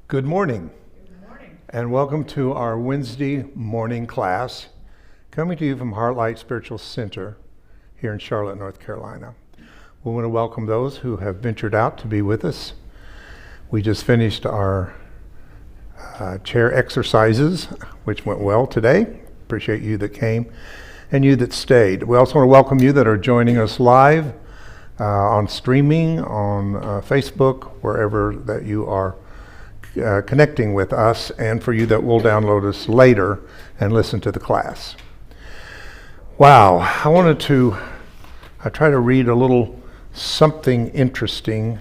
Good morning. Good morning. And welcome to our Wednesday morning class, coming to you from HeartLight Spiritual Center here in Charlotte, North Carolina. We want to welcome those who have ventured out to be with us. We just finished our chair exercises, which went well today. Appreciate you that came and you that stayed. We also want to welcome you that are joining us live on streaming, on Facebook, wherever that you are connecting with us, and for you that will download us later and listen to the class. Wow, I try to read a little something interesting,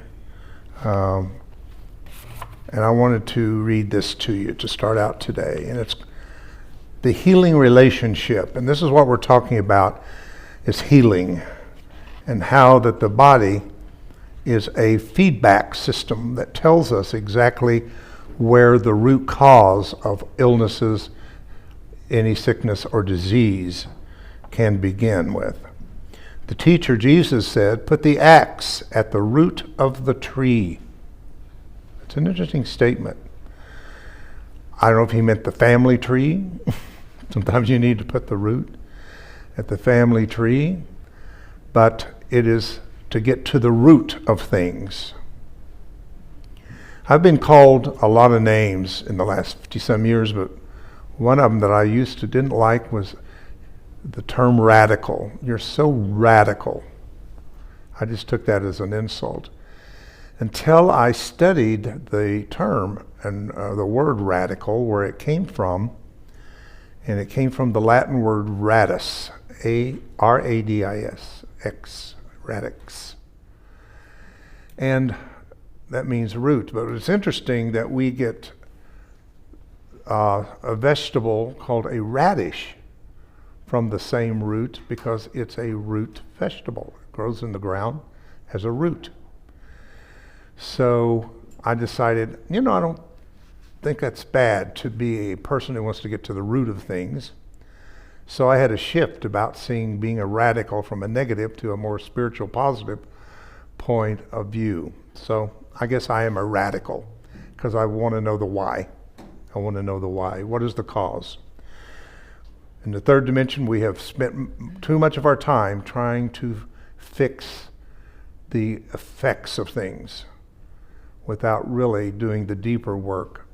and I wanted to read this to you to start out today, and it's the healing relationship. And this is what we're talking about, is healing, and how that the body is a feedback system that tells us exactly where the root cause of illnesses, any sickness or disease can begin with. The teacher Jesus said, "Put the axe at the root of the tree." It's an interesting statement. I don't know if he meant the family tree. Sometimes you need to put the root at the family tree, but it is to get to the root of things. I've been called a lot of names in the last 50-some years, but one of them that I didn't like was the term radical. You're so radical. I just took that as an insult until I studied the term and the word radical, where it came from, and it came from the Latin word radix, A-R-A-D-I-S, X, radix. And that means root. But it's interesting that we get a vegetable called a radish from the same root, because it's a root vegetable. It grows in the ground as a root. So I decided, I don't think that's bad to be a person who wants to get to the root of things. So I had a shift about seeing being a radical from a negative to a more spiritual, positive point of view. So I guess I am a radical, because I want to know the why. I want to know the why. What is the cause? In the third dimension, we have spent too much of our time trying to fix the effects of things without really doing the deeper work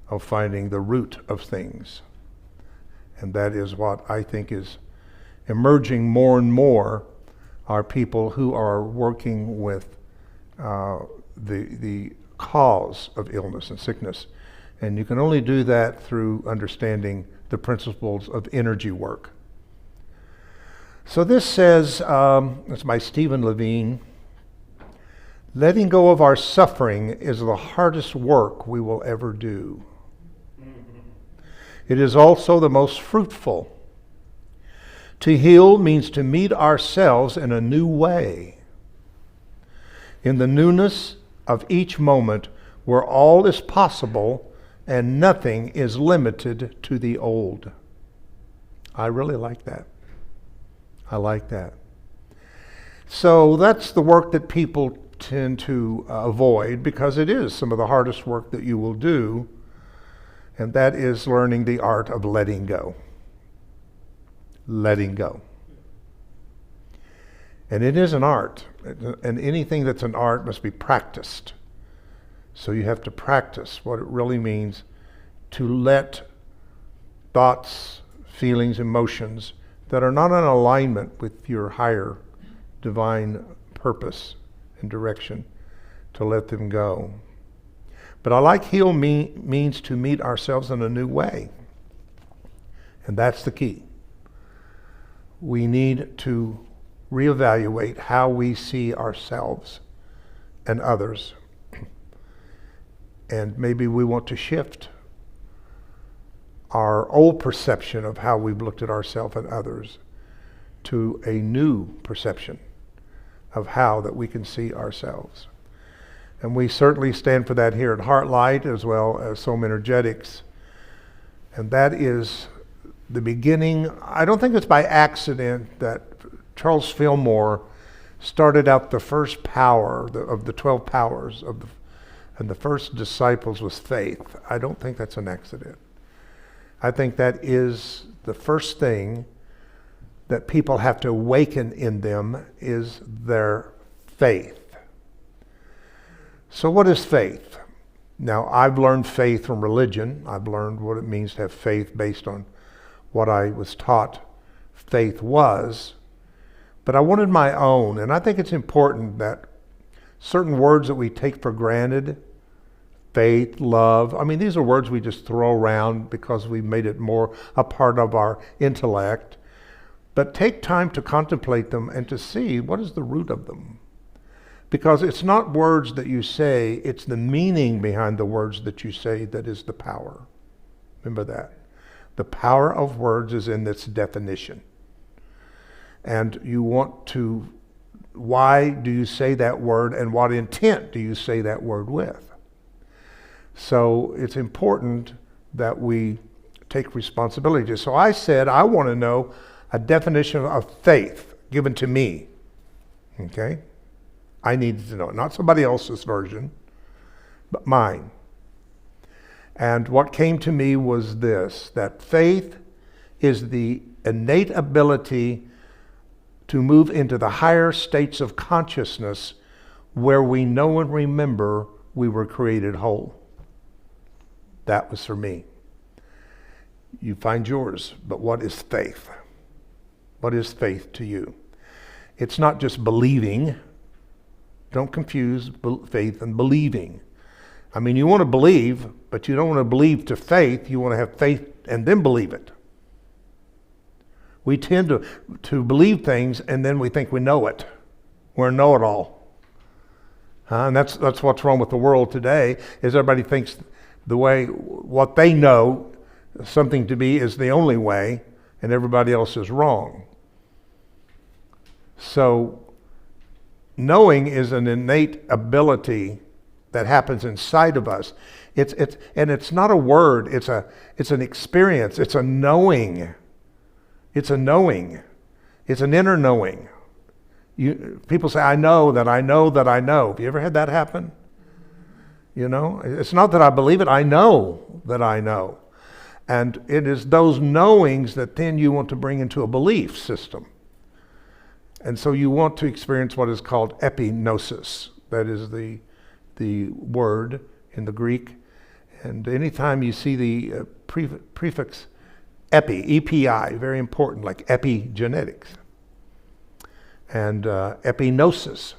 of finding the root of things. And that is what I think is emerging more and more, are people who are working with the cause of illness and sickness. And you can only do that through understanding the principles of energy work. So this says, it's by Stephen Levine, "Letting go of our suffering is the hardest work we will ever do. It is also the most fruitful. To heal means to meet ourselves in a new way, in the newness of each moment, where all is possible and nothing is limited to the old." I really like that. I like that. So that's the work that people tend to avoid, because it is some of the hardest work that you will do, and that is learning the art of letting go. Letting go. And it is an art, and anything that's an art must be practiced. So you have to practice what it really means to let thoughts, feelings, emotions that are not in alignment with your higher divine purpose and direction, to let them go. But I like heal means to meet ourselves in a new way. And that's the key. We need to reevaluate how we see ourselves and others. And maybe we want to shift our old perception of how we've looked at ourselves and others to a new perception of how that we can see ourselves. And we certainly stand for that here at HeartLight, as well as Soul Energetics. And that is the beginning. I don't think it's by accident that Charles Fillmore started out the first power of the 12 powers of and the first disciples was faith. I don't think that's an accident. I think that is the first thing that people have to awaken in them is their faith. So what is faith? Now, I've learned faith from religion. I've learned what it means to have faith based on what I was taught faith was. But I wanted my own, and I think it's important that certain words that we take for granted, faith, love, I mean, these are words we just throw around because we've made it more a part of our intellect. But take time to contemplate them and to see what is the root of them. Because it's not words that you say, it's the meaning behind the words that you say that is the power. Remember that. The power of words is in its definition. And you want to, why do you say that word and what intent do you say that word with? So it's important that we take responsibility. So I said, I want to know a definition of faith given to me. Okay? I needed to know it. Not somebody else's version, but mine. And what came to me was this, that faith is the innate ability to move into the higher states of consciousness where we know and remember we were created whole. That was for me. You find yours, but what is faith? What is faith to you? It's not just believing. Don't confuse faith and believing. I mean, you want to believe, but you don't want to believe to faith. You want to have faith and then believe it. We tend to believe things and then we think we know it. We're a know-it-all. And that's what's wrong with the world today, is everybody thinks the way, what they know something to be is the only way, and everybody else is wrong. So, knowing is an innate ability that happens inside of us. It's not a word. It's an experience. It's a knowing. It's a knowing. It's an inner knowing. People say, I know that I know that I know. Have you ever had that happen? You know, it's not that I believe it. I know that I know. And it is those knowings that then you want to bring into a belief system. And so you want to experience what is called epignosis. That is the word in the Greek. And anytime you see the prefix epi, E-P-I, very important, like epigenetics. And epignosis,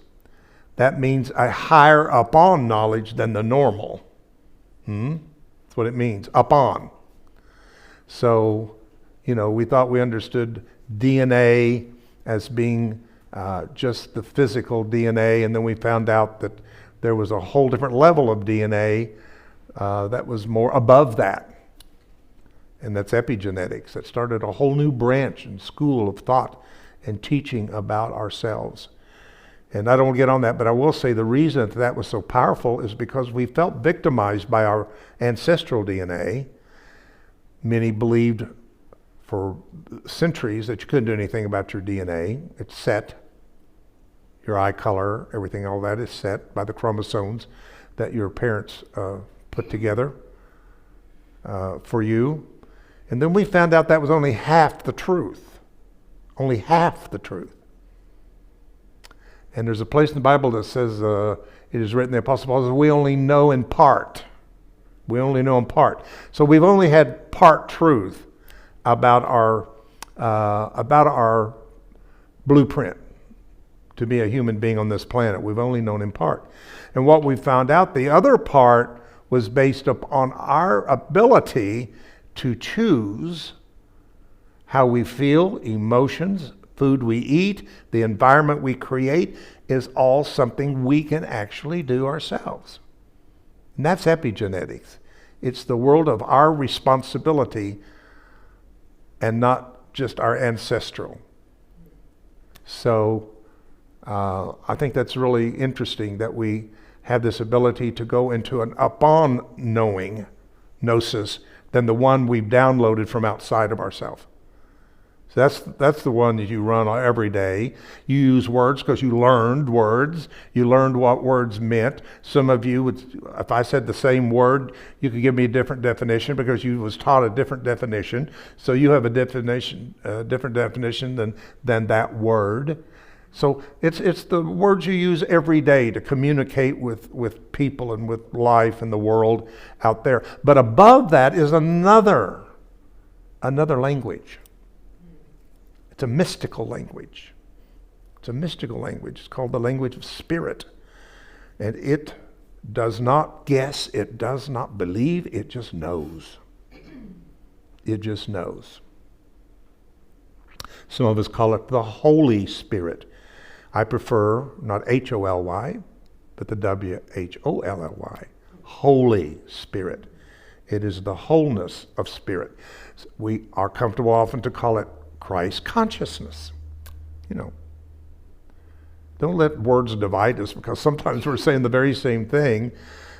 that means a higher upon knowledge than the normal. That's what it means, upon. So, you know, we thought we understood DNA as being just the physical DNA, and then we found out that there was a whole different level of DNA that was more above that. And that's epigenetics. That started a whole new branch and school of thought and teaching about ourselves. And I don't want to get on that, but I will say the reason that was so powerful is because we felt victimized by our ancestral DNA. Many believed for centuries that you couldn't do anything about your DNA. It's set. Your eye color, everything, all that is set by the chromosomes that your parents put together for you. And then we found out that was only half the truth. Only half the truth. And there's a place in the Bible that says, it is written, the Apostle Paul says, we only know in part. We only know in part. So we've only had part truth about our blueprint to be a human being on this planet. We've only known in part. And what we found out, the other part was based upon our ability to choose how we feel, emotions, food we eat, the environment we create is all something we can actually do ourselves. And that's epigenetics. It's the world of our responsibility and not just our ancestral. So I think that's really interesting that we have this ability to go into an upon knowing, gnosis, than the one we've downloaded from outside of ourselves. So that's the one that you run every day. You use words because you learned words. You learned what words meant. Some of you would, if I said the same word, you could give me a different definition because you was taught a different definition. So you have a different definition than that word. So it's the words you use every day to communicate with people and with life and the world out there. But above that is another language. It's a mystical language. It's a mystical language. It's called the language of spirit. And it does not guess. It does not believe. It just knows. It just knows. Some of us call it the Holy Spirit. I prefer not H-O-L-Y, but the W-H-O-L-L-Y. Holy Spirit. It is the wholeness of spirit. We are comfortable often to call it Christ consciousness. Don't let words divide us, because sometimes we're saying the very same thing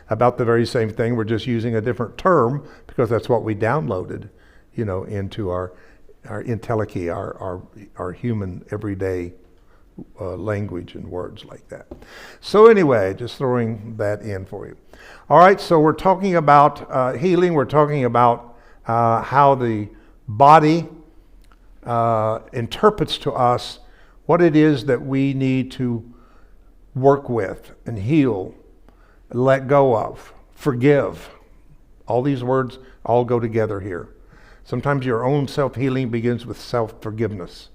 about the very same thing. We're just using a different term because that's what we downloaded, into our entelechy, our human everyday language and words like that. So anyway, just throwing that in for you. All right, so we're talking about healing. We're talking about how the body interprets to us what it is that we need to work with and heal, let go of, forgive. All these words all go together here. Sometimes your own self-healing begins with self-forgiveness.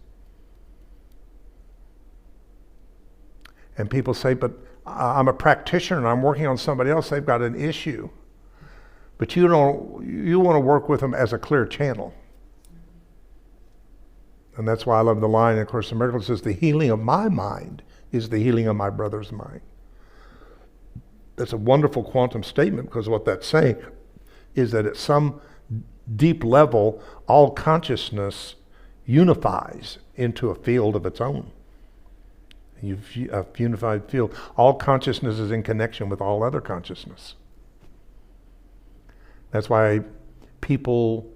And people say, but I'm a practitioner and I'm working on somebody else, they've got an issue. But you want to work with them as a clear channel. And that's why I love the line in Course in Miracles. It says, the healing of my mind is the healing of my brother's mind. That's a wonderful quantum statement, because what that's saying is that at some deep level, all consciousness unifies into a field of its own. A unified field. All consciousness is in connection with all other consciousness. That's why people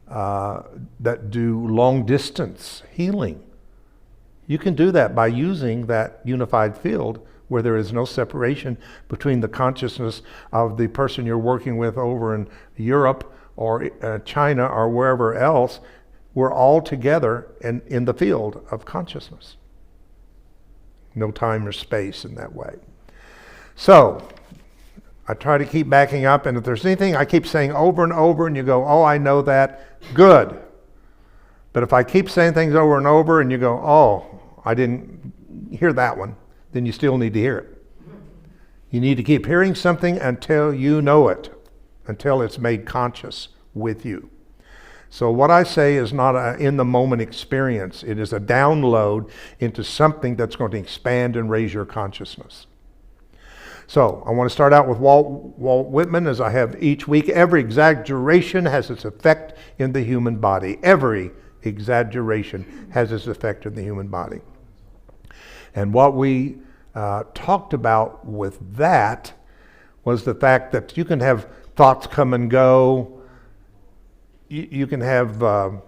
that do long distance healing, you can do that by using that unified field where there is no separation between the consciousness of the person you're working with over in Europe or China or wherever else. We're all together in the field of consciousness. No time or space in that way. So I try to keep backing up, and if there's anything I keep saying over and over and you go, oh, I know that, good. But if I keep saying things over and over and you go, oh, I didn't hear that one, then you still need to hear it. You need to keep hearing something until you know it, until it's made conscious with you. So what I say is not an in-the-moment experience. It is a download into something that's going to expand and raise your consciousness. So I want to start out with Walt Whitman, as I have each week. Every exaggeration has its effect in the human body. Every exaggeration has its effect in the human body. And what we talked about with that was the fact that you can have thoughts come and go. You can have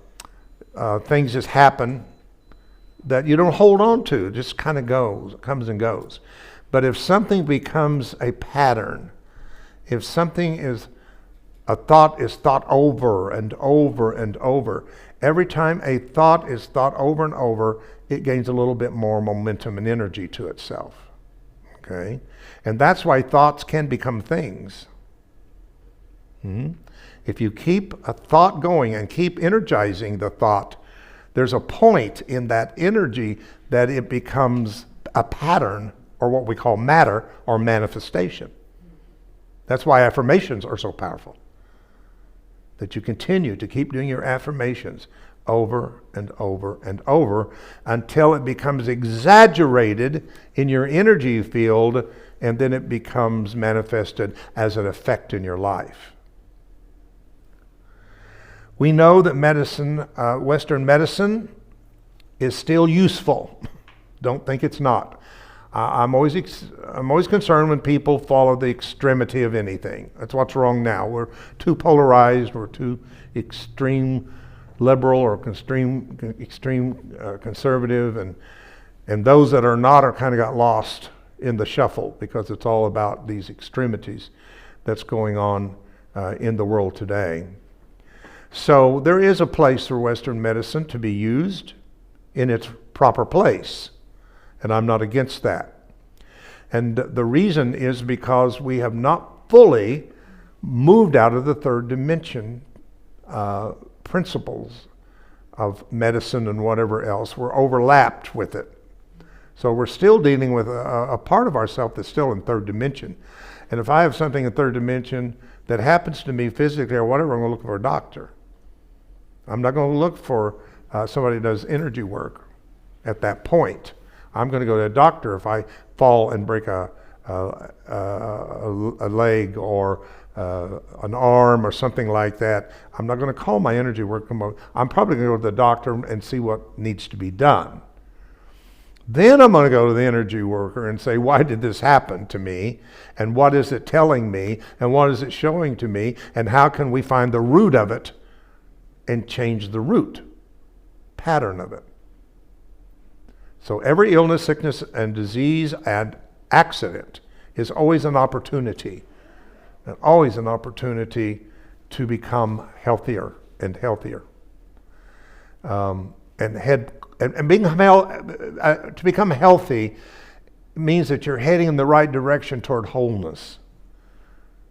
things just happen that you don't hold on to. It just kind of comes and goes. But if something becomes a pattern, if a thought is thought over and over and over, every time a thought is thought over and over, it gains a little bit more momentum and energy to itself. Okay? And that's why thoughts can become things. If you keep a thought going and keep energizing the thought, there's a point in that energy that it becomes a pattern, or what we call matter or manifestation. That's why affirmations are so powerful. That you continue to keep doing your affirmations over and over and over until it becomes exaggerated in your energy field, and then it becomes manifested as an effect in your life. We know that medicine, Western medicine, is still useful. Don't think it's not. I'm always concerned when people follow the extremity of anything. That's what's wrong now. We're too polarized. We're too extremely liberal or extreme conservative, and those that are not are kind of got lost in the shuffle because it's all about these extremities that's going on in the world today. So there is a place for Western medicine to be used in its proper place, and I'm not against that. And the reason is because we have not fully moved out of the third dimension principles of medicine and whatever else. We're overlapped with it. So we're still dealing with a part of ourself that's still in third dimension. And if I have something in third dimension that happens to me physically or whatever, I'm going to look for a doctor. I'm not going to look for somebody that does energy work at that point. I'm going to go to a doctor if I fall and break a leg or an arm or something like that. I'm not going to call my energy worker. I'm probably going to go to the doctor and see what needs to be done. Then I'm going to go to the energy worker and say, why did this happen to me? And what is it telling me? And what is it showing to me? And how can we find the root of it and change the root pattern of it? So every illness, sickness, and disease and accident is always an opportunity. And always an opportunity to become healthier and healthier. To become healthy means that you're heading in the right direction toward wholeness.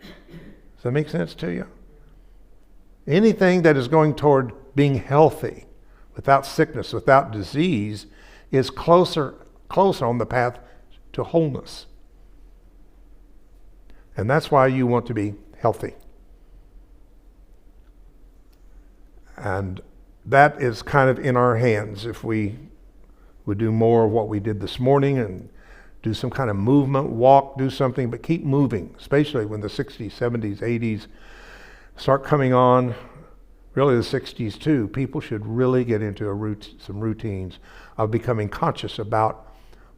Does that make sense to you? Anything that is going toward being healthy, without sickness, without disease, is closer on the path to wholeness. And that's why you want to be healthy. And that is kind of in our hands. If we would do more of what we did this morning and do some kind of movement, walk, do something, but keep moving, especially when the 60s, 70s, 80s start coming on, really the 60s too. People should really get into some routines of becoming conscious about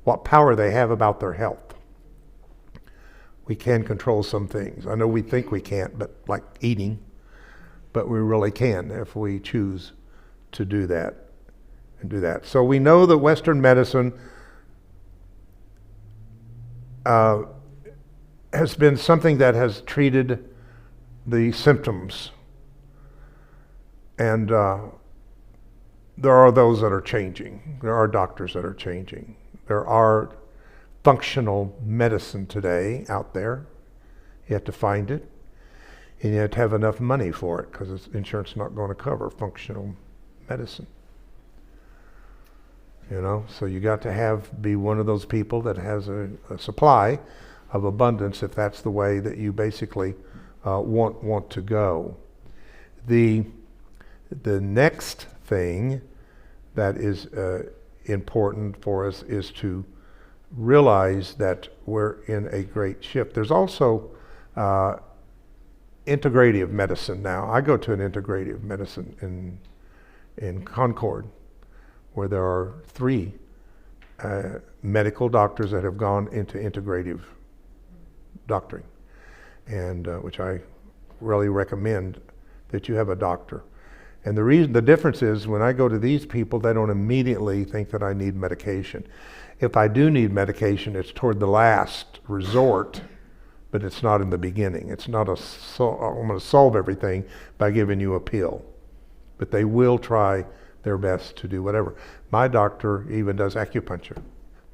what power they have about their health. We can control some things. I know we think we can't, but like eating, but we really can if we choose to do that and do that. So we know that Western medicine has been something that has treated the symptoms. And there are those that are changing. There are doctors that are changing. There are functional medicine today out there. You have to find it. And you have to have enough money for it because insurance is not going to cover functional medicine. You know, so you got to be one of those people that has a supply of abundance if that's the way that you basically want to go. The next thing that is important for us is to realize that we're in a great shift. There's also integrative medicine now. I go to an integrative medicine in Concord, where there are 3 medical doctors that have gone into integrative doctoring, and which I really recommend that you have a doctor. And the difference is when I go to these people, they don't immediately think that I need medication. If I do need medication, it's toward the last resort, but it's not in the beginning. It's not I'm going to solve everything by giving you a pill. But they will try their best to do whatever. My doctor even does acupuncture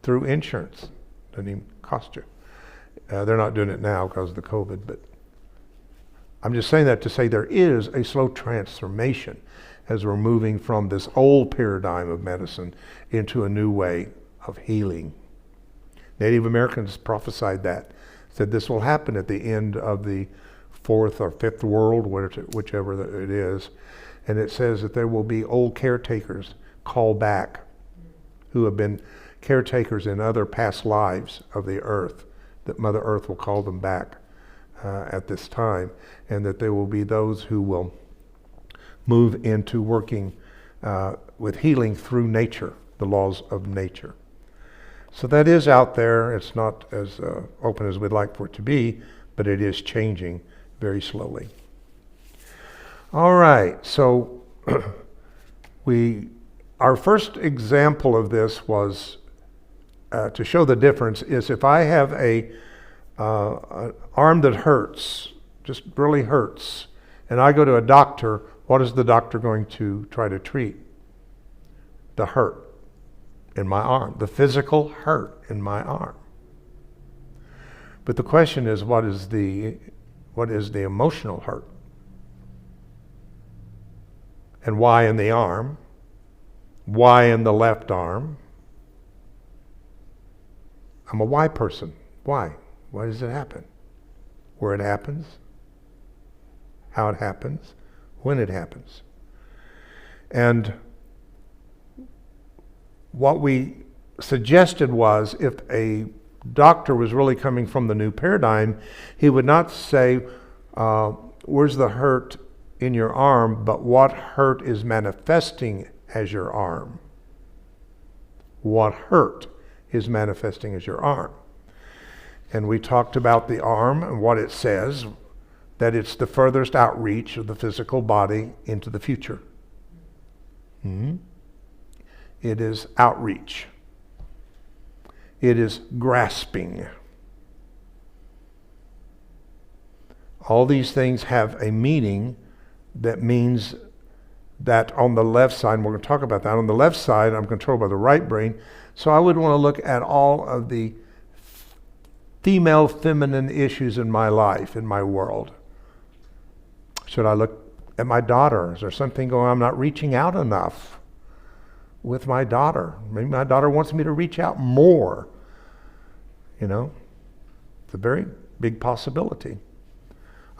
through insurance. Doesn't even cost you. They're not doing it now because of the COVID, but I'm just saying that to say there is a slow transformation as we're moving from this old paradigm of medicine into a new way of healing. Native Americans prophesied that, said this will happen at the end of the 4th or 5th world, whichever it is. And it says that there will be old caretakers called back who have been caretakers in other past lives of the earth, that Mother Earth will call them back at this time, and that there will be those who will move into working with healing through nature, the laws of nature. So that is out there. It's not as open as we'd like for it to be, but it is changing very slowly. All right, so Our first example of this was to show the difference is if I have an arm that hurts, just really hurts, and I go to a doctor, what is the doctor going to try to treat? The hurt in my arm, the physical hurt in my arm. But the question is, what is the emotional hurt? And why in the arm? Why in the left arm? I'm a why person. Why? Why does it happen? Where it happens? How it happens? When it happens? And what we suggested was if a doctor was really coming from the new paradigm, he would not say, where's the hurt in your arm, but what hurt is manifesting as your arm? What hurt is manifesting as your arm? And we talked about the arm and what it says, that it's the furthest outreach of the physical body into the future. It is outreach. It is grasping. All these things have a meaning that means that on the left side, and we're going to talk about that, on the left side, I'm controlled by the right brain, so I would want to look at all of the female, feminine issues in my life, in my world. Should I look at my daughter? Is there something going on? I'm not reaching out enough with my daughter. Maybe my daughter wants me to reach out more. It's a very big possibility.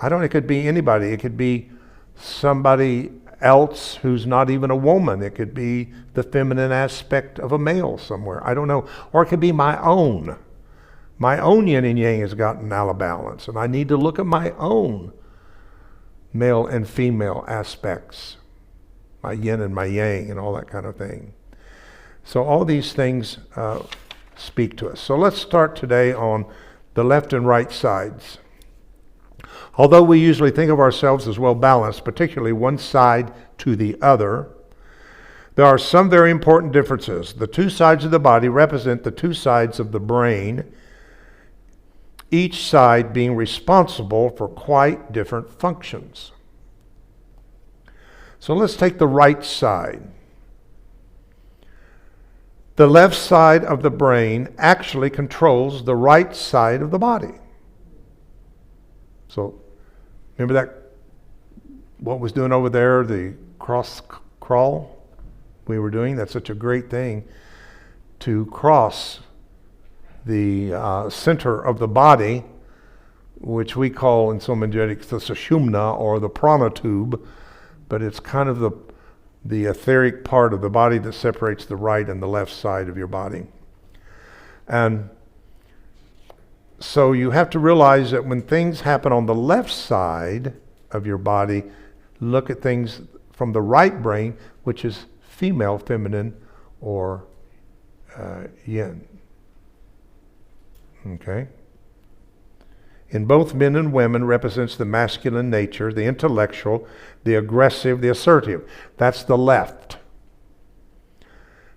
It could be anybody. It could be somebody else who's not even a woman. It could be the feminine aspect of a male somewhere. I don't know. Or it could be my own. My own yin and yang has gotten out of balance, and I need to look at my own male and female aspects, my yin and my yang and all that kind of thing. So all these things speak to us. So let's start today on the left and right sides. Although we usually think of ourselves as well balanced, particularly one side to the other, there are some very important differences. The two sides of the body represent the two sides of the brain, each side being responsible for quite different functions. So let's take the right side. The left side of the brain actually controls the right side of the body. So remember that, what was doing over there, the cross crawl we were doing? That's such a great thing to cross the center of the body, which we call in some energetics the sushumna or the prana tube, but it's kind of the etheric part of the body that separates the right and the left side of your body. And so you have to realize that when things happen on the left side of your body, look at things from the right brain, which is female, feminine, or yin. Okay? In both men and women represents the masculine nature, the intellectual, the aggressive, the assertive. That's the left.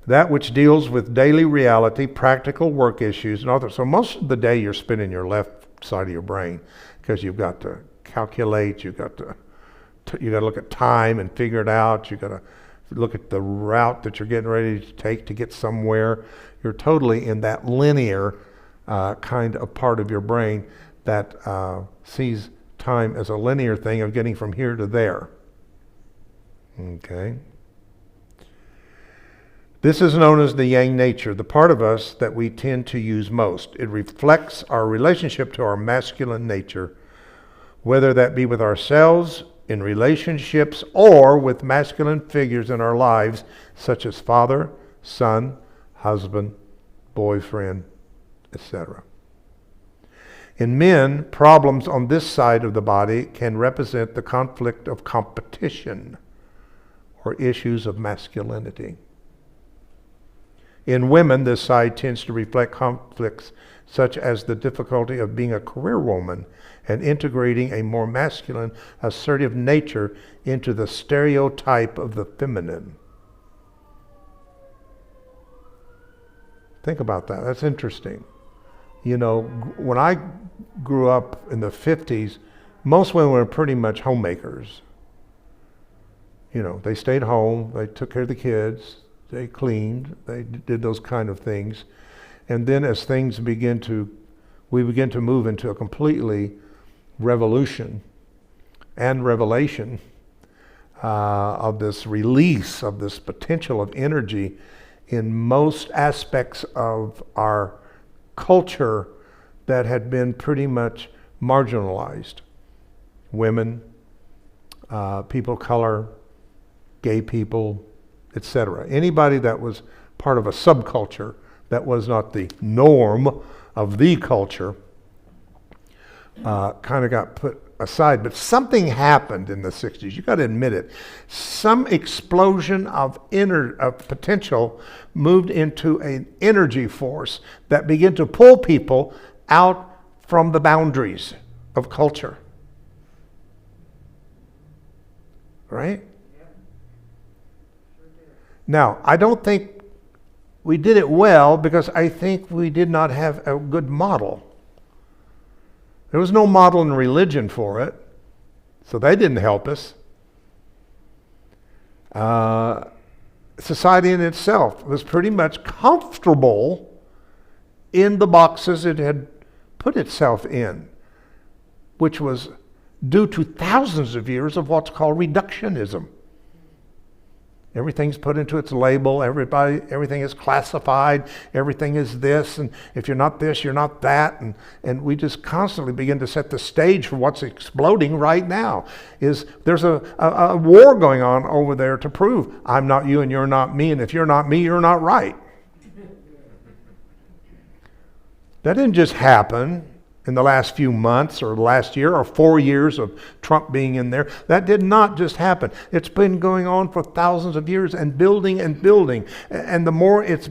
That which deals with daily reality, practical work issues, and others. So most of the day you're spending your left side of your brain because you've got to calculate, you've got to look at time and figure it out, you've got to look at the route that you're getting ready to take to get somewhere. You're totally in that linear kind of part of your brain that sees time as a linear thing of getting from here to there. Okay? This is known as the yang nature, the part of us that we tend to use most. It reflects our relationship to our masculine nature, whether that be with ourselves, in relationships, or with masculine figures in our lives, such as father, son, husband, boyfriend, etc. In men, problems on this side of the body can represent the conflict of competition or issues of masculinity. In women, this side tends to reflect conflicts such as the difficulty of being a career woman and integrating a more masculine, assertive nature into the stereotype of the feminine. Think about that. That's interesting. You know, when I grew up in the 50s, most women were pretty much homemakers. You know, they stayed home, they took care of the kids, they cleaned, they did those kind of things. And then as things we begin to move into a completely revolution and revelation of this release of this potential of energy in most aspects of our culture that had been pretty much marginalized. Women, people of color, gay people, etc. Anybody that was part of a subculture that was not the norm of the culture kind of got put aside. But something happened in the 60s. You got to admit it. Some explosion of potential moved into an energy force that began to pull people out from the boundaries of culture. Right? Now, I don't think we did it well because I think we did not have a good model. There was no model in religion for it, so they didn't help us. Society in itself was pretty much comfortable in the boxes it had put itself in, which was due to thousands of years of what's called reductionism. Everything's put into its label, everything is classified, everything is this, and if you're not this, you're not that, and we just constantly begin to set the stage for what's exploding right now. There's a war going on over there to prove I'm not you and you're not me, and if you're not me, you're not right. That didn't just happen in the last few months or last year or 4 years of Trump being in there. That did not just happen. It's been going on for thousands of years and building and building. And the more it's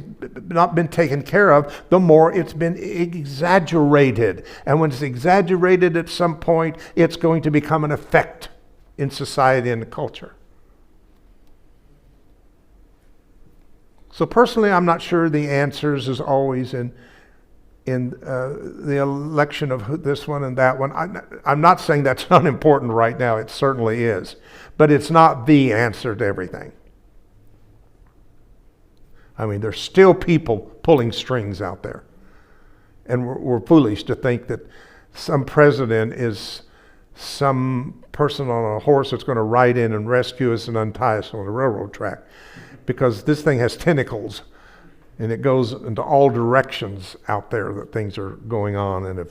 not been taken care of, the more it's been exaggerated. And when it's exaggerated at some point, it's going to become an effect in society and the culture. So personally, I'm not sure the answers is always in the election of this one and that one. I'm not saying that's not important right now. It certainly is. But it's not the answer to everything. I mean, there's still people pulling strings out there. And we're foolish to think that some president is some person on a horse that's going to ride in and rescue us and untie us on the railroad track. Because this thing has tentacles. And it goes into all directions out there that things are going on. And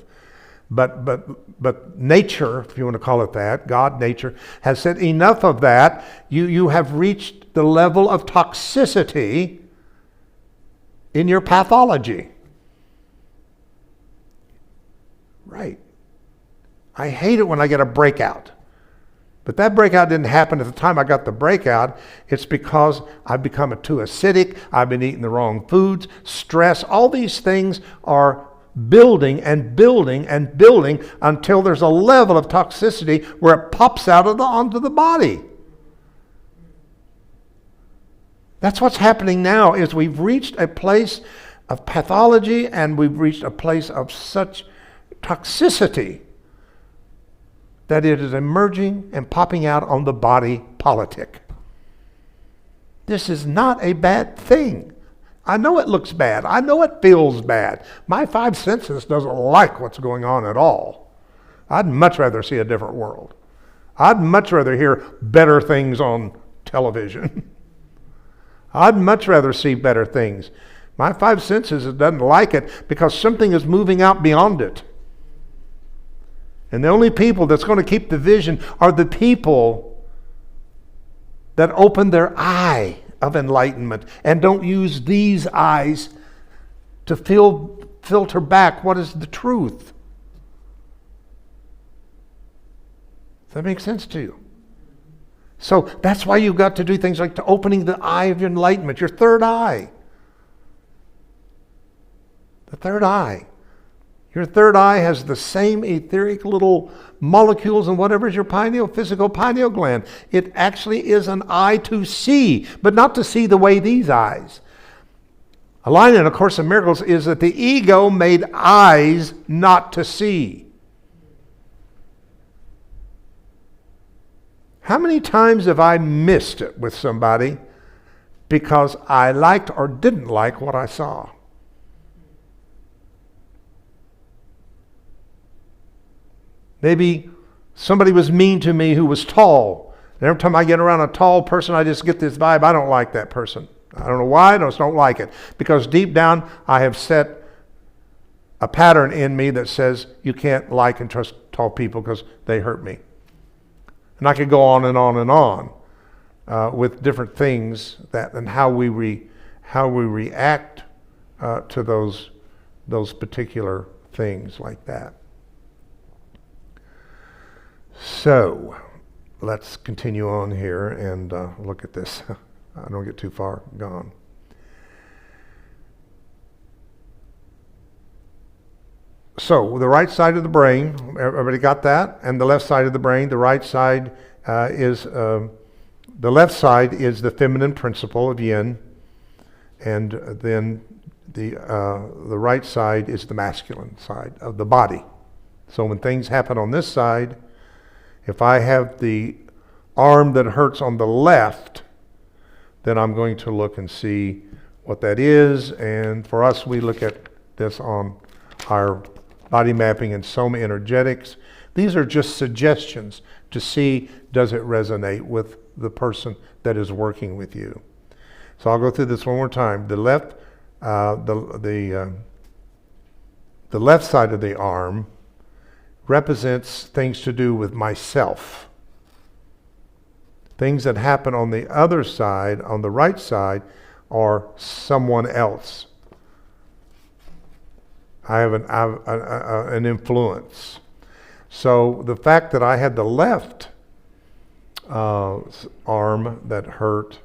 but nature, if you want to call it that, God, nature, has said enough of that. You have reached the level of toxicity in your pathology. Right. I hate it when I get a breakout. But that breakout didn't happen at the time I got the breakout. It's because I've become too acidic. I've been eating the wrong foods, stress. All these things are building and building and building until there's a level of toxicity where it pops out onto the body. That's what's happening now is we've reached a place of pathology and we've reached a place of such toxicity that it is emerging and popping out on the body politic. This is not a bad thing. I know it looks bad. I know it feels bad. My five senses doesn't like what's going on at all. I'd much rather see a different world. I'd much rather hear better things on television. I'd much rather see better things. My five senses doesn't like it because something is moving out beyond it. And the only people that's going to keep the vision are the people that open their eye of enlightenment and don't use these eyes to filter back what is the truth. Does that make sense to you? So that's why you've got to do things like opening the eye of your enlightenment, your third eye. The third eye. Your third eye has the same etheric little molecules and whatever is your physical pineal gland. It actually is an eye to see, but not to see the way these eyes. A line in A Course in Miracles is that the ego made eyes not to see. How many times have I missed it with somebody because I liked or didn't like what I saw? Maybe somebody was mean to me who was tall. And every time I get around a tall person, I just get this vibe, I don't like that person. I don't know why, I just don't like it. Because deep down, I have set a pattern in me that says you can't like and trust tall people because they hurt me. And I could go on and on and on with different things that and how we react to those particular things like that. So let's continue on here and look at this. I don't get too far gone. So the right side of the brain, everybody got that? And the left side of the brain, the right side the left side is the feminine principle of yin, and then the right side is the masculine side of the body. So when things happen on this side, if I have the arm that hurts on the left, then I'm going to look and see what that is. And for us, we look at this on our body mapping and soma energetics. These are just suggestions to see, does it resonate with the person that is working with you. So I'll go through this one more time. The left side of the arm represents things to do with myself. Things that happen on the other side, on the right side, are someone else. I have an influence. So the fact that I had the left arm that hurt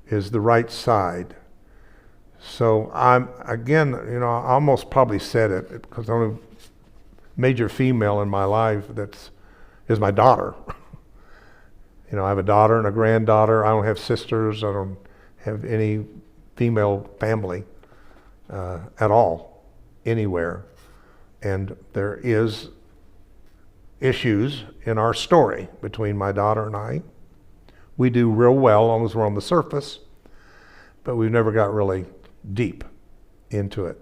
is the right side. So I'm, again, I almost probably said it because the only major female in my life is my daughter. I have a daughter and a granddaughter. I don't have sisters. I don't have any female family at all, anywhere. And there is issues in our story between my daughter and I. We do real well, as long as we're on the surface, but we've never got really deep into it.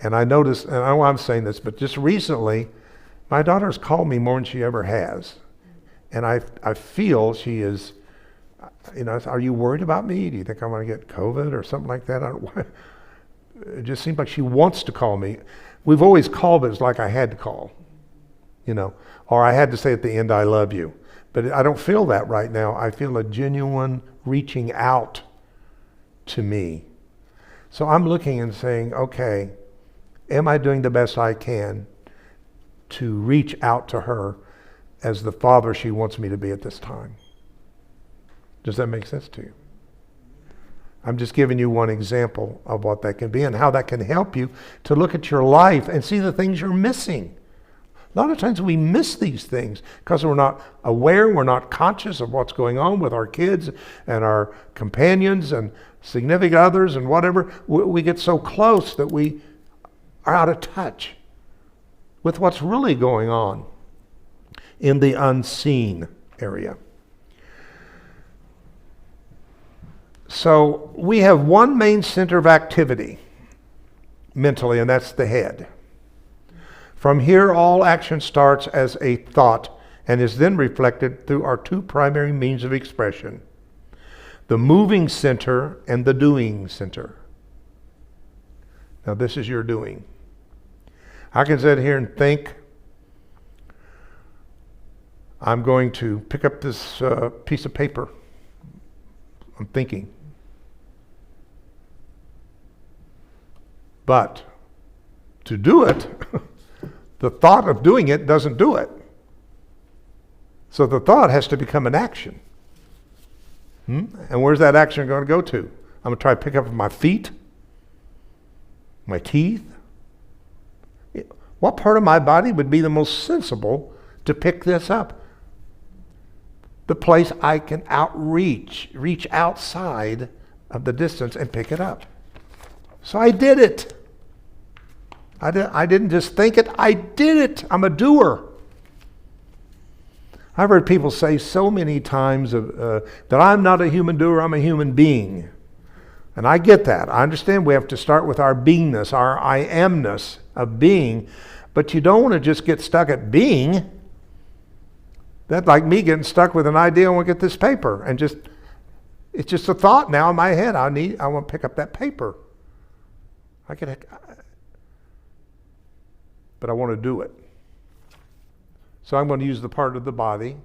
And I noticed, and I know I'm saying this, but just recently, my daughter's called me more than she ever has. And I feel she is, are you worried about me? Do you think I'm going to get COVID or something like that? It just seems like she wants to call me. We've always called, but it's like I had to call, or I had to say at the end, I love you. But I don't feel that right now. I feel a genuine reaching out to me. So I'm looking and saying, okay, am I doing the best I can to reach out to her as the father she wants me to be at this time? Does that make sense to you? I'm just giving you one example of what that can be and how that can help you to look at your life and see the things you're missing. A lot of times we miss these things because we're not aware, we're not conscious of what's going on with our kids and our companions and significant others and whatever. We get so close that we are out of touch with what's really going on in the unseen area. So we have one main center of activity mentally, and that's the head. From here, all action starts as a thought and is then reflected through our two primary means of expression, the moving center and the doing center. Now, this is your doing. I can sit here and think, I'm going to pick up this piece of paper. I'm thinking. But to do it, the thought of doing it doesn't do it. So the thought has to become an action. And where's that action going to go to? I'm going to try to pick up my feet, my teeth. What part of my body would be the most sensible to pick this up? The place I can reach outside of the distance and pick it up. So I did it. I didn't just think it, I did it. I'm a doer. I've heard people say so many times that I'm not a human doer, I'm a human being. And I get that. I understand we have to start with our beingness, our I amness of being, but you don't want to just get stuck at being. That's like me getting stuck with an idea, I want to get this paper, and it's just a thought now in my head. I want to pick up that paper. But I want to do it. So I'm going to use the part of the body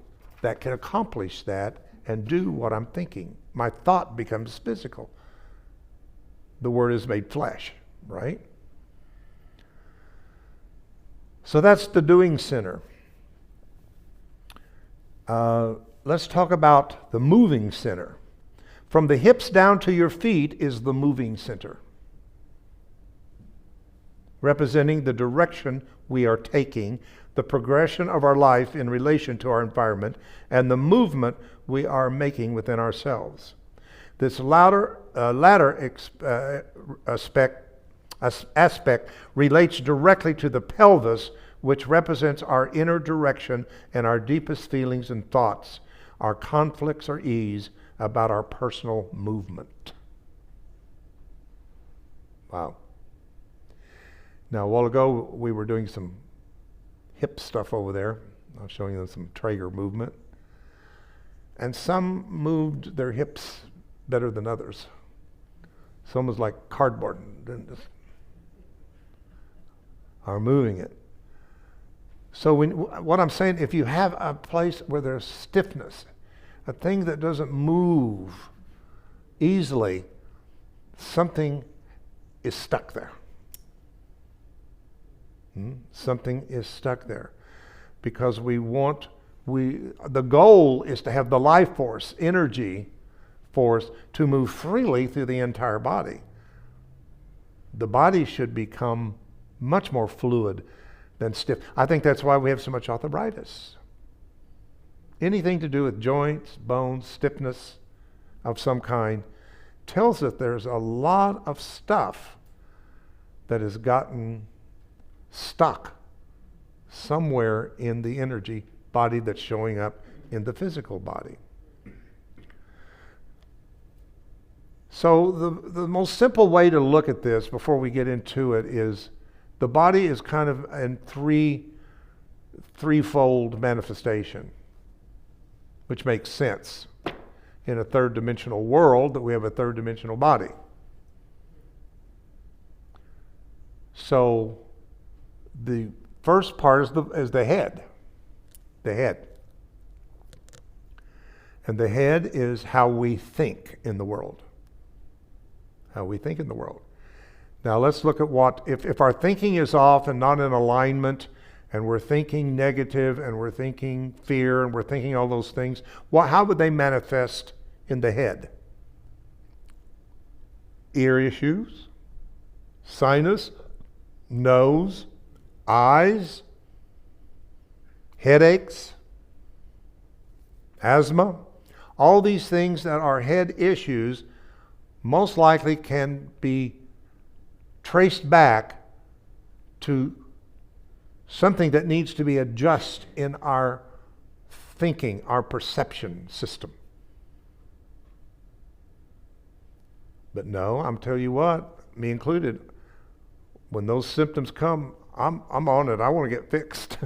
that can accomplish that and do what I'm thinking. My thought becomes physical. The word is made flesh, right? So that's the doing center. Let's talk about the moving center. From the hips down to your feet is the moving center, representing the direction we are taking, the progression of our life in relation to our environment, and the movement we are making within ourselves. This latter aspect relates directly to the pelvis, which represents our inner direction and our deepest feelings and thoughts, our conflicts or ease about our personal movement. Wow. Now, a while ago, we were doing some hip stuff over there. I was showing them some Traeger movement. And some moved their hips better than others. Some was like cardboard. Are moving it. So what I'm saying, if you have a place where there's stiffness, a thing that doesn't move easily, something is stuck there. Something is stuck there. Because the goal is to have the life force, energy force, to move freely through the entire body. The body should become much more fluid than stiff. I think that's why we have so much arthritis. Anything to do with joints, bones, stiffness of some kind tells us there's a lot of stuff that has gotten stuck somewhere in the energy body that's showing up in the physical body. So the most simple way to look at this before we get into it is the body is kind of in threefold manifestation, which makes sense in a third dimensional world that we have a third dimensional body. So the first part is the head. The head. And the head is how we think in the world. How we think in the world. Now let's look at if our thinking is off and not in alignment, and we're thinking negative, and we're thinking fear, and we're thinking all those things, how would they manifest in the head? Ear issues, sinus, nose, eyes, headaches, asthma. All these things that are head issues most likely can be traced back to something that needs to be adjusted in our thinking, our perception system. But no, I'm telling you what, me included, when those symptoms come, I'm on it. I want to get fixed.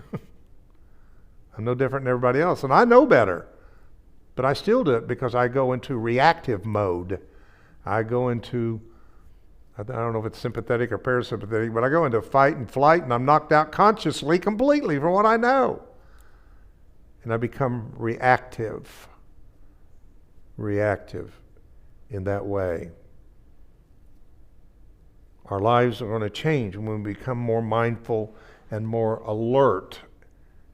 I'm no different than everybody else, and I know better. But I still do it because I go into reactive mode. I go into, I don't know if it's sympathetic or parasympathetic, but I go into fight and flight, and I'm knocked out consciously completely from what I know. And I become reactive in that way. Our lives are going to change when we become more mindful and more alert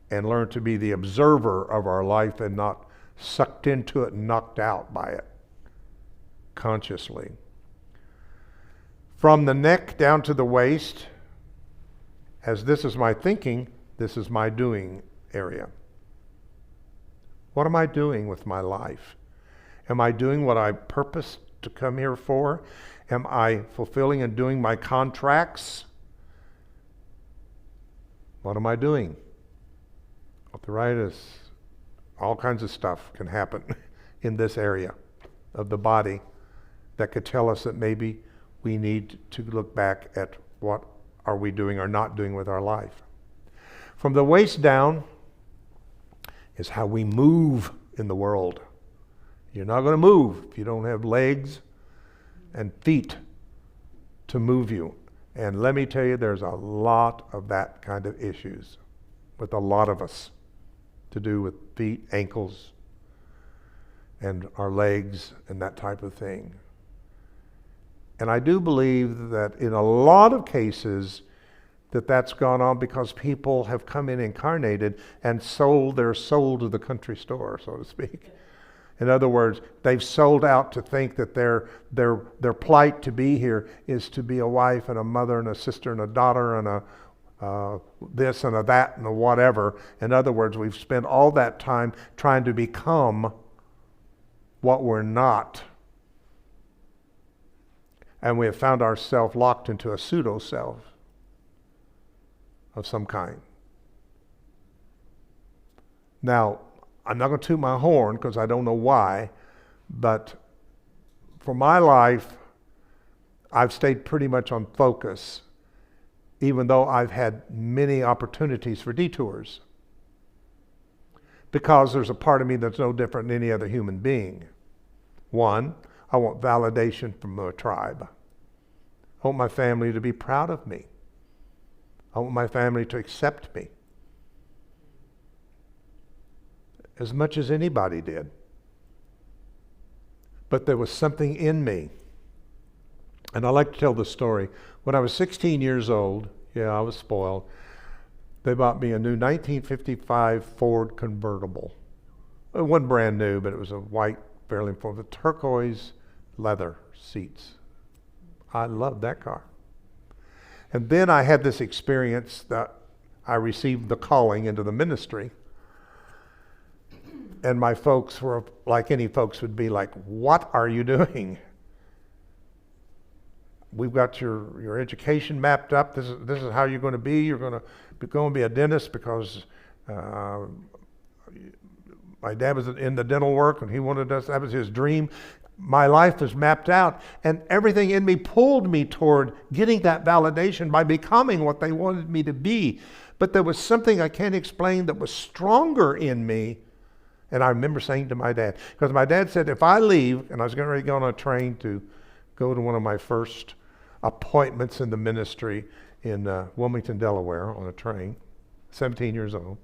and learn to be the observer of our life and not sucked into it and knocked out by it consciously. From the neck down to the waist, as this is my thinking, this is my doing area. What am I doing with my life? Am I doing what I purpose to come here for? Am I fulfilling and doing my contracts? What am I doing? Arthritis, all kinds of stuff can happen in this area of the body that could tell us that maybe we need to look back at what are we doing or not doing with our life. From the waist down is how we move in the world. You're not going to move if you don't have legs and feet to move you. And let me tell you, there's a lot of that kind of issues with a lot of us, to do with feet, ankles, and our legs and that type of thing. And I do believe that in a lot of cases that's gone on because people have come in incarnated and sold their soul to the country store, so to speak. In other words, they've sold out to think that their plight to be here is to be a wife and a mother and a sister and a daughter and a this and a that and a whatever. In other words, we've spent all that time trying to become what we're not. And we have found ourselves locked into a pseudo-self of some kind. Now, I'm not going to toot my horn because I don't know why, but for my life, I've stayed pretty much on focus, even though I've had many opportunities for detours. Because there's a part of me that's no different than any other human being. One, I want validation from a tribe. I want my family to be proud of me. I want my family to accept me as much as anybody did. But there was something in me. And I like to tell the story. When I was 16 years old, yeah, I was spoiled, they bought me a new 1955 Ford convertible. It wasn't brand new, but it was a white, fairly full with turquoise leather seats. I loved that car. And then I had this experience that I received the calling into the ministry. And my folks were, like any folks would be like, what are you doing? We've got your education mapped up. This is how you're going to be. You're going to be a dentist because my dad was in the dental work and he wanted us, that was his dream. My life was mapped out, and everything in me pulled me toward getting that validation by becoming what they wanted me to be. But there was something I can't explain that was stronger in me. And I remember saying to my dad, because my dad said, if I leave, and I was getting ready to go on a train to go to one of my first appointments in the ministry in Wilmington, Delaware, on a train, 17 years old.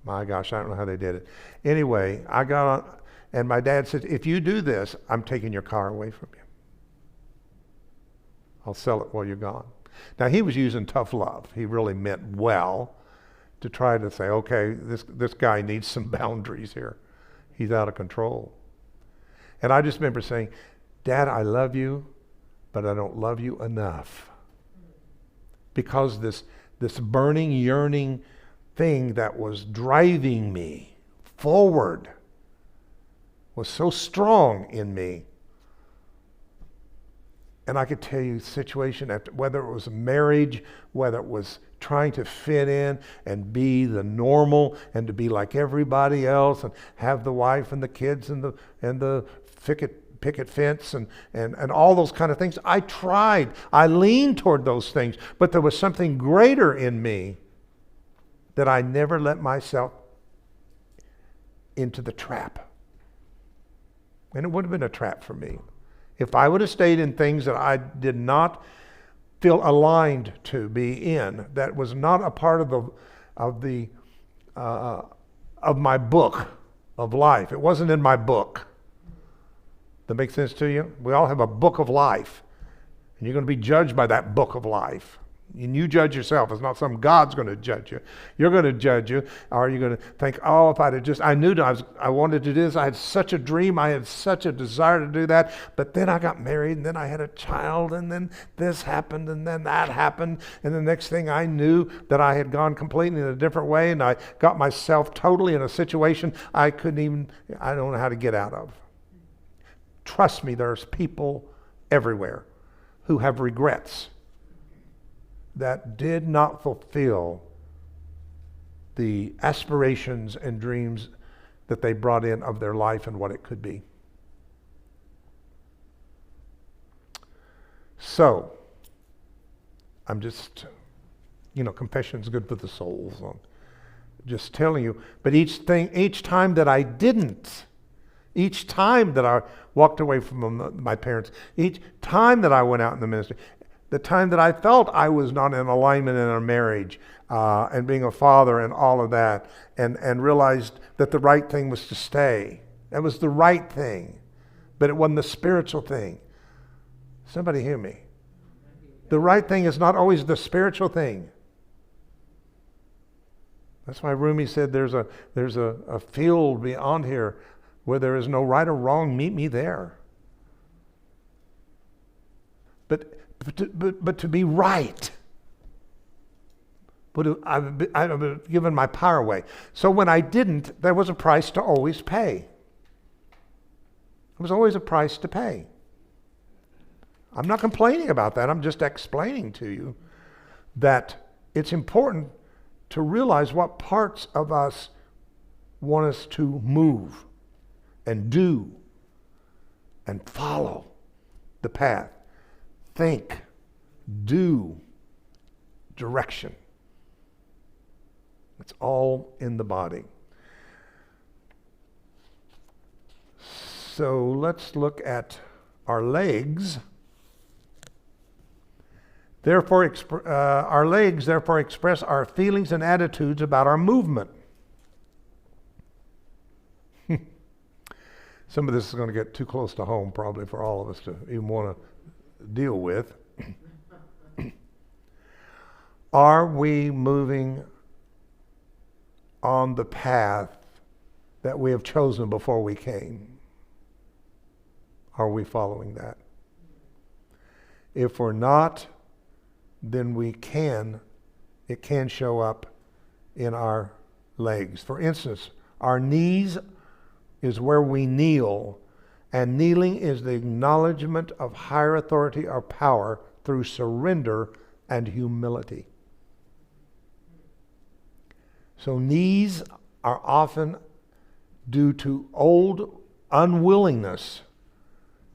My gosh, I don't know how they did it. Anyway, I got on, and my dad said, if you do this, I'm taking your car away from you. I'll sell it while you're gone. Now, he was using tough love. He really meant well to try to say, okay, this guy needs some boundaries here. He's out of control. And I just remember saying, Dad, I love you, but I don't love you enough. Because this burning, yearning thing that was driving me forward was so strong in me. And I could tell you situation after, whether it was marriage, whether it was trying to fit in and be the normal and to be like everybody else and have the wife and the kids and the picket fence and all those kind of things. I tried. I leaned toward those things. But there was something greater in me that I never let myself into the trap. And it would have been a trap for me. If I would have stayed in things that I did not feel aligned to be in, that was not a part of my book of life. It wasn't in my book. That makes sense to you? We all have a book of life, and you're going to be judged by that book of life. And you judge yourself. It's not some God's going to judge you. You're going to judge you. Or you're going to think, oh, if I'd have just, I knew I wanted to do this. I had such a dream. I had such a desire to do that. But then I got married, and then I had a child, and then this happened, and then that happened. And the next thing I knew that I had gone completely in a different way, and I got myself totally in a situation I don't know how to get out of. Trust me, there's people everywhere who have regrets that did not fulfill the aspirations and dreams that they brought in of their life and what it could be. So, I'm just, confession's good for the soul. So just telling you. But each time that I didn't, each time that I walked away from my parents, each time that I went out in the ministry, the time that I felt I was not in alignment in a marriage, and being a father and all of that, and realized that the right thing was to stay. That was the right thing, but it wasn't the spiritual thing. Somebody hear me. The right thing is not always the spiritual thing. That's why Rumi said there's a field beyond here where there is no right or wrong. Meet me there. But to be right, I've given my power away. So when I didn't, there was a price to always pay. There was always a price to pay. I'm not complaining about that. I'm just explaining to you that it's important to realize what parts of us want us to move and do and follow the path. Think, do, direction. It's all in the body. So let's look at our legs. Our legs therefore express our feelings and attitudes about our movement. Some of this is going to get too close to home probably for all of us to even want to deal with. Are we moving on the path that we have chosen before we came? Are we following that? If we're not, then it can show up in our legs. For instance, our knees is where we kneel, and kneeling is the acknowledgement of higher authority or power through surrender and humility. So knees are often due to old unwillingness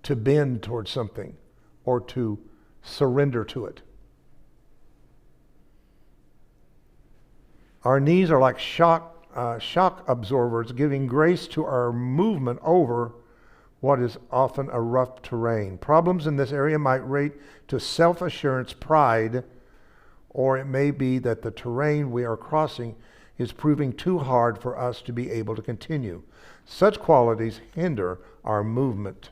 to bend towards something or to surrender to it. Our knees are like shock absorbers, giving grace to our movement over what is often a rough terrain. Problems in this area might relate to self-assurance, pride, or it may be that the terrain we are crossing is proving too hard for us to be able to continue. Such qualities hinder our movement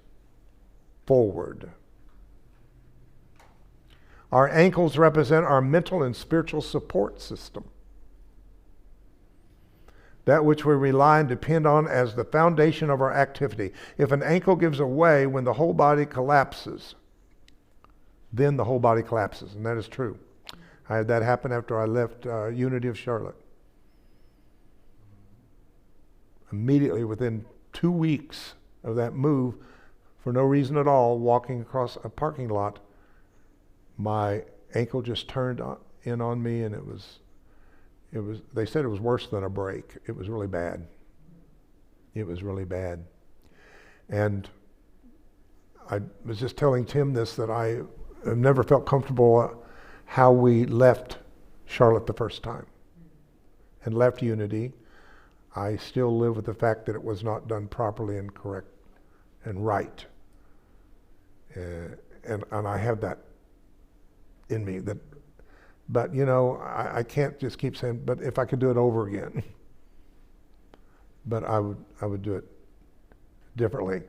forward. Our ankles represent our mental and spiritual support system, that which we rely and depend on as the foundation of our activity. If an ankle gives away when the whole body collapses, then the whole body collapses, and that is true. I had that happen after I left Unity of Charlotte. Immediately within 2 weeks of that move, for no reason at all, walking across a parking lot, my ankle just turned in on me, and it was, they said it was worse than a break. It was really bad. It was really bad. And I was just telling Tim this, that I have never felt comfortable how we left Charlotte the first time and left Unity. I still live with the fact that it was not done properly and correct and right. And I have that in me. But I can't just keep saying, but if I could do it over again. But I would do it differently.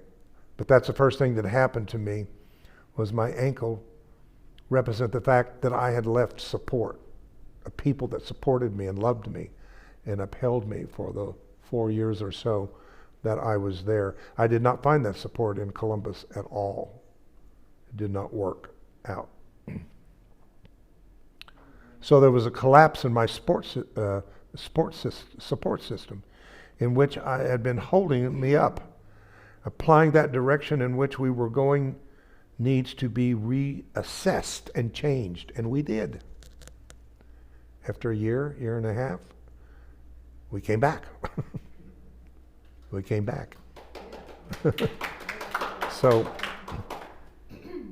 But that's the first thing that happened to me, was my ankle represent the fact that I had left support, of people that supported me and loved me and upheld me for the 4 years or so that I was there. I did not find that support in Columbus at all. It did not work out. So there was a collapse in my support system in which I had been holding me up. Applying that direction in which we were going needs to be reassessed and changed, and we did. After a year and a half, we came back. We came back. So,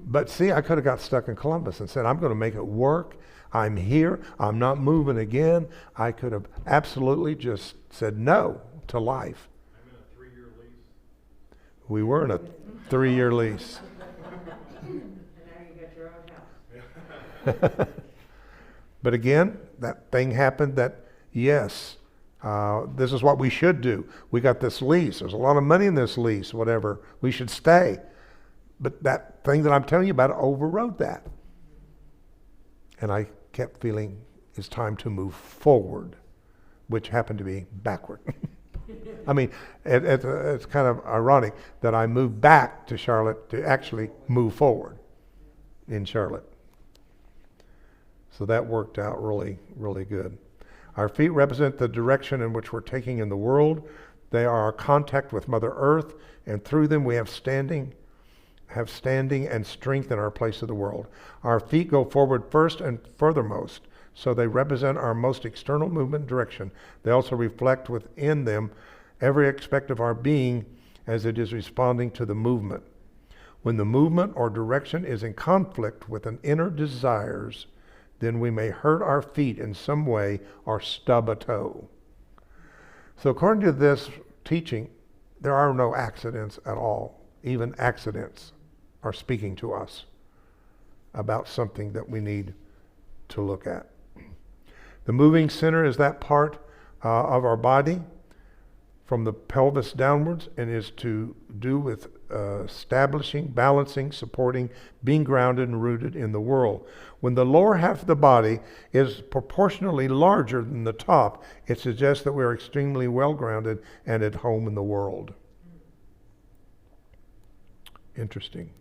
but see, I could have got stuck in Columbus and said, I'm going to make it work. I'm here. I'm not moving again. I could have absolutely just said no to life. I'm in a 3-year lease. We were in a 3-year lease. And now you got your own house. But again, that thing happened that, yes, this is what we should do. We got this lease. There's a lot of money in this lease, whatever. We should stay. But that thing that I'm telling you about overrode that. And I kept feeling it's time to move forward, which happened to be backward. I mean, it's kind of ironic that I moved back to Charlotte to actually move forward in Charlotte. So that worked out really, really good. Our feet represent the direction in which we're taking in the world. They are our contact with Mother Earth, and through them we have standing and strength in our place of the world. Our feet go forward first and furthermost, so they represent our most external movement direction. They also reflect within them every aspect of our being as it is responding to the movement. When the movement or direction is in conflict with an inner desires, then we may hurt our feet in some way or stub a toe. So according to this teaching, there are no accidents at all. Even accidents are speaking to us about something that we need to look at. The moving center is that part of our body from the pelvis downwards, and is to do with establishing, balancing, supporting, being grounded and rooted in the world. When the lower half of the body is proportionally larger than the top, it suggests that we are extremely well grounded and at home in the world. Interesting.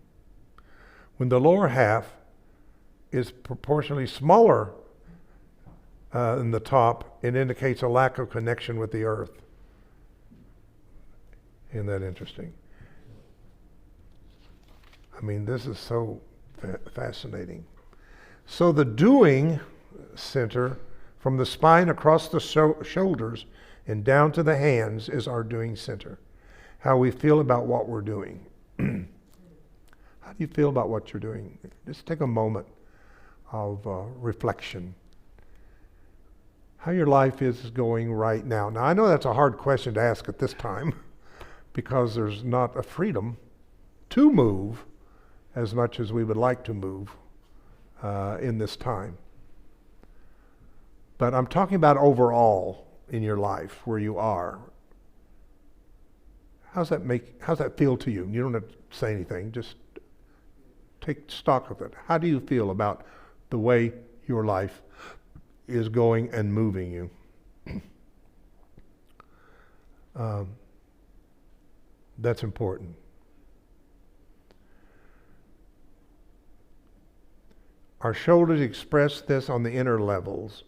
When the lower half is proportionally smaller than the top, it indicates a lack of connection with the earth. Isn't that interesting? I mean, this is so fascinating. So the doing center, from the spine across the shoulders and down to the hands, is our doing center. How we feel about what we're doing. How do you feel about what you're doing? Just take a moment of reflection. How your life is going right now. Now, I know that's a hard question to ask at this time because there's not a freedom to move as much as we would like to move in this time. But I'm talking about overall in your life, where you are. How's that feel to you? You don't have to say anything, just take stock of it. How do you feel about the way your life is going and moving you? That's important. Our shoulders express this on the inner levels,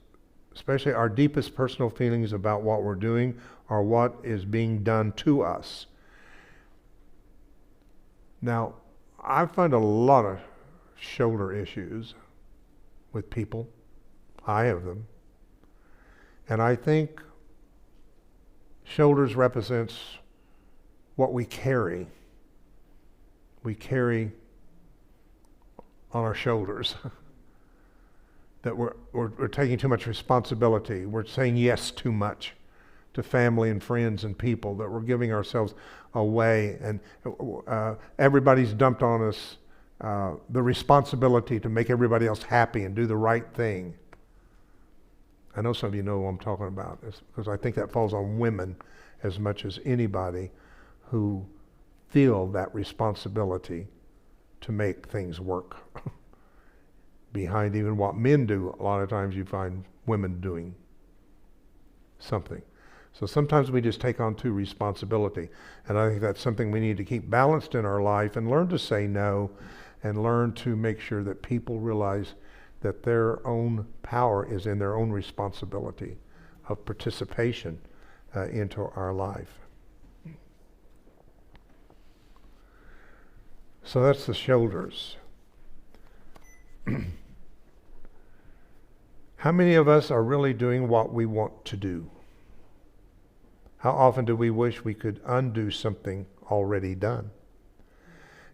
especially our deepest personal feelings about what we're doing or what is being done to us. Now, I find a lot of shoulder issues with people. I have them. And I think shoulders represents what we carry. We carry on our shoulders. That we're taking too much responsibility. We're saying yes too much to family and friends and people, that we're giving ourselves away, and everybody's dumped on us the responsibility to make everybody else happy and do the right thing. I know some of you know what I'm talking about, because I think that falls on women as much as anybody who feel that responsibility to make things work. Behind even what men do, a lot of times you find women doing something. So sometimes we just take on too responsibility. And I think that's something we need to keep balanced in our life and learn to say no, and learn to make sure that people realize that their own power is in their own responsibility of participation into our life. So that's the shoulders. How many of us are really doing what we want to do? How often do we wish we could undo something already done?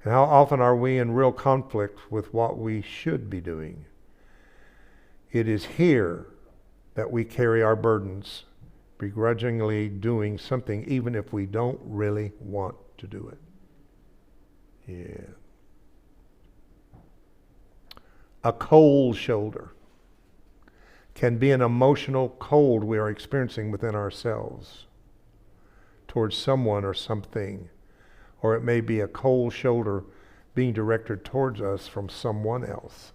And how often are we in real conflict with what we should be doing? It is here that we carry our burdens, begrudgingly doing something even if we don't really want to do it. Yeah. A cold shoulder can be an emotional cold we are experiencing within ourselves towards someone or something. Or it may be a cold shoulder being directed towards us from someone else,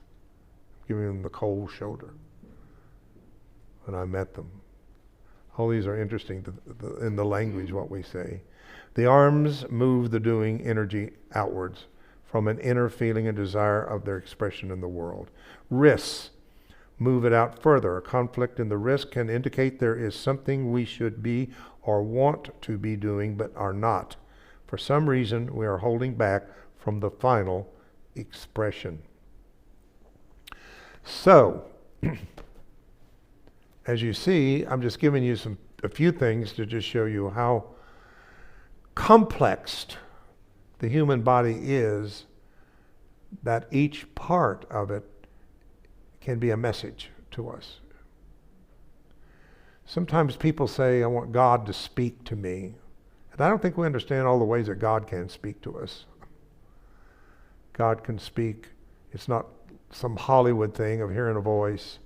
giving them the cold shoulder when I met them. All these are interesting in the language, what we say. The arms move the doing energy outwards from an inner feeling and desire of their expression in the world. Wrists move it out further. A conflict in the wrist can indicate there is something we should be or want to be doing but are not. For some reason, we are holding back from the final expression. So, as you see, I'm just giving you a few things to just show you how complex the human body is, that each part of it can be a message to us. Sometimes people say, I want God to speak to me. And I don't think we understand all the ways that God can speak to us. God can speak. It's not some Hollywood thing of hearing a voice,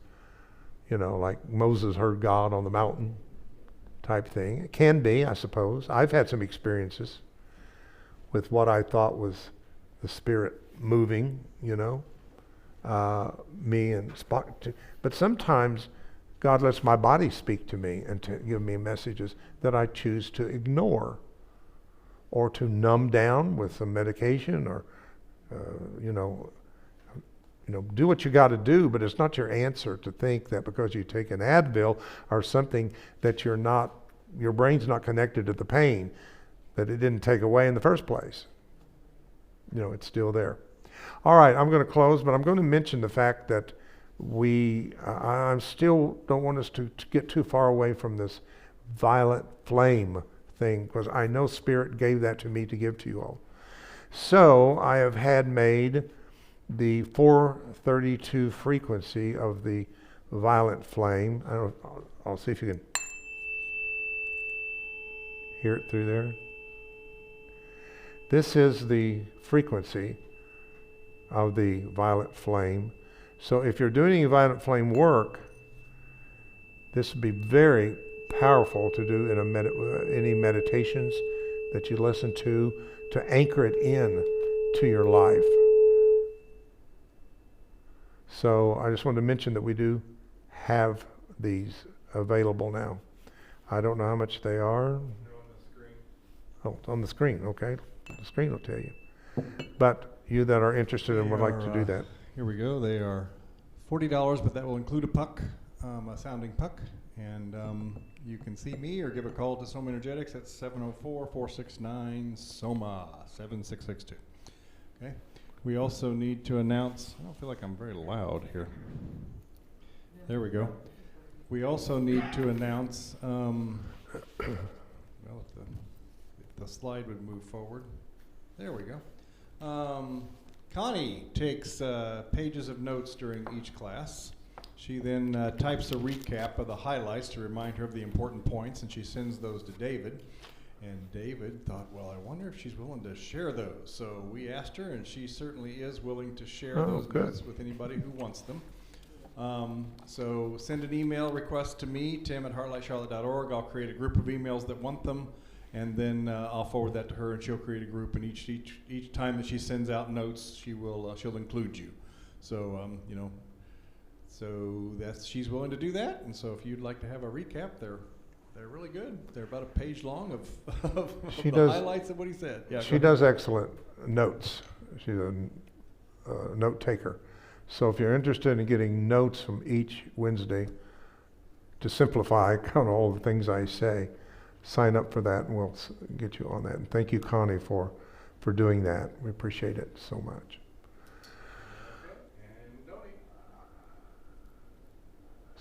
like Moses heard God on the mountain type thing. It can be, I suppose. I've had some experiences with what I thought was the Spirit moving, me and but sometimes God lets my body speak to me and to give me messages that I choose to ignore or to numb down with some medication or, do what you got to do, but it's not your answer to think that because you take an Advil or something that your brain's not connected to the pain, that it didn't take away in the first place. It's still there. All right, I'm going to close, but I'm going to mention the fact that I still don't want us to get too far away from this violet flame thing, because I know Spirit gave that to me to give to you all. So I have had made the 432 frequency of the violet flame. I'll see if you can hear it through there. This is the frequency of the violet flame. So if you're doing any violet flame work, this would be very powerful to do in any meditations that you listen to anchor it in to your life. So I just wanted to mention that we do have these available now. I don't know how much they are. They're on the screen. Oh, it's on the screen, okay. The screen will tell you. But you that are interested and would like to do that. Here we go. They are $40, but that will include a puck, a sounding puck. And you can see me or give a call to Soma Energetics at 704-469-SOMA, 7662. Okay. We also need to announce, I don't feel like I'm very loud here. There we go. We also need to announce, well, if the slide would move forward. There we go. Connie takes pages of notes during each class. She then types a recap of the highlights to remind her of the important points, and she sends those to David. And David thought, well, I wonder if she's willing to share those. So we asked her, and she certainly is willing to share those notes with anybody who wants them. So send an email request to me, tim@heartlightcharlotte.org. I'll create a group of emails that want them, and then I'll forward that to her, and she'll create a group. And each time that she sends out notes, she'll include you. So so she's willing to do that. And so if you'd like to have a recap, they're really good. They're about a page long of the highlights of what he said. Yeah, she does excellent notes. She's a note taker. So if you're interested in getting notes from each Wednesday to simplify kind of all the things I say, sign up for that and we'll get you on that. And thank you, Connie, for for doing that. We appreciate it so much. And donate.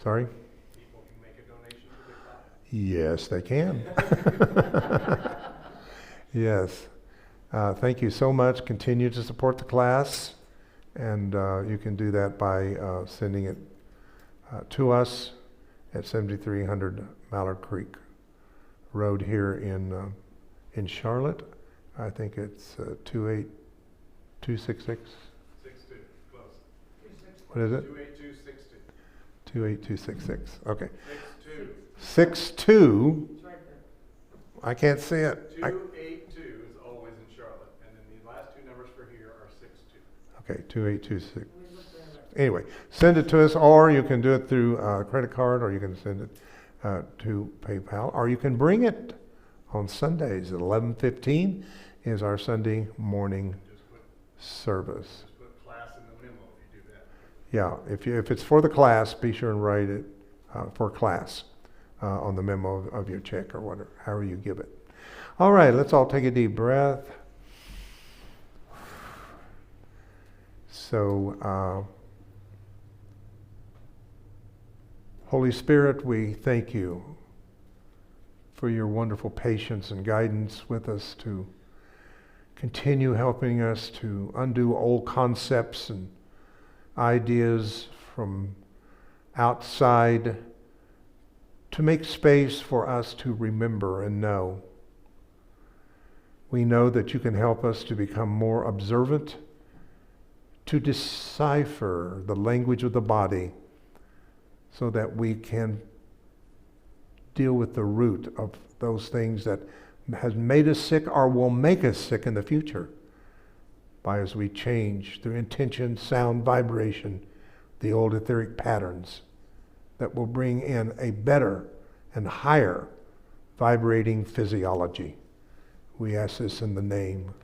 Sorry? People can make a donation to the class. Yes, they can. Yes. Thank you so much. Continue to support the class. And you can do that by sending it to us at 7300 Mallard Creek Road here in Charlotte. I think it's 28266. 62, close. What is it? 28262. 28266. Okay. 62. 62. It's right there. I can't see it. 282 is always in Charlotte, and then the last two numbers for here are 62. Okay, 2826. We looked at it. Anyway, send it to us, or you can do it through credit card, or you can send it to PayPal, or you can bring it on Sundays at 11:15 is our Sunday morning service. Just put class in the memo if you do that. Yeah, if it's for the class, be sure and write it for class on the memo of your check or whatever, however you give it. All right, let's all take a deep breath. So, Holy Spirit, we thank you for your wonderful patience and guidance with us to continue helping us to undo old concepts and ideas from outside, to make space for us to remember and know. We know that you can help us to become more observant, to decipher the language of the body so that we can deal with the root of those things that has made us sick or will make us sick in the future by as we change through intention, sound, vibration, the old etheric patterns that will bring in a better and higher vibrating physiology. We ask this in the name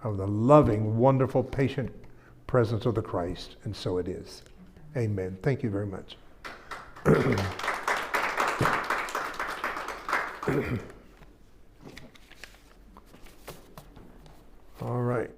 of the loving, wonderful, patient presence of the Christ, and so it is. Amen. Thank you very much. All right.